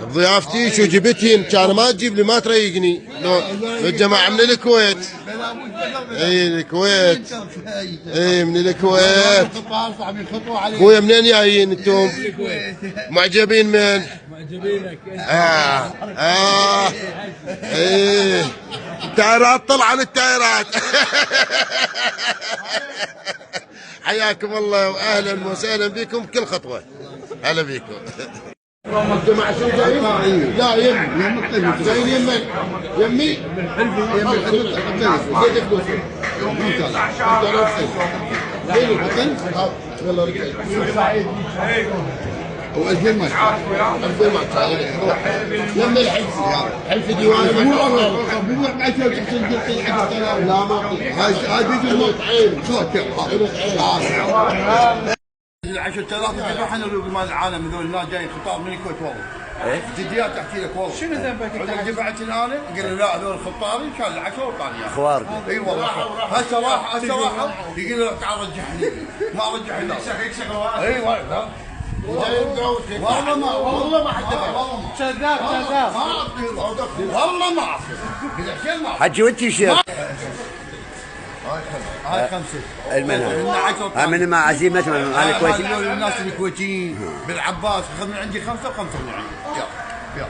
ضيافتي شو جبتين؟ كان ما تجيب لي ما تريقني. لو الجماعة من الكويت. اي الكويت. اي من الكويت. خويا منين جايين انتم؟ معجبين من؟ معجبينك. ايه التايرات طلعن التايرات. حياكم الله واهلا وسهلا بكم كل خطوه. هلا بكم. الجماعة شو جايين؟ لا يمي جايين يمي من حلفي يمي زيد فلوسي يلا رجعي و2000 ما 2000 ما يمي الحلفي حلفي ديوان مو لا ما هاي بيجي الموت عين صوت 10,000 احنا مال العالم هذول الناس جايين خطاب من الكويت والله. جديات تحكي لك والله. شنو ذنبك انت؟ دفعت انا قال له لا هذول خطابي كان العشاء وطاني اياه. خوارق. اي والله. هسه راح يقول له تعال رجعني. ما رجعني لا. اي والله. والله ما حد كذاب والله ما اعرف. حجي وانت شيخ. هاي خمسة. المنها من مع عزيمة انا كويتي. الناس الكويتيين بالعباس اخذ من عندي 5 و5 من عندي. يلا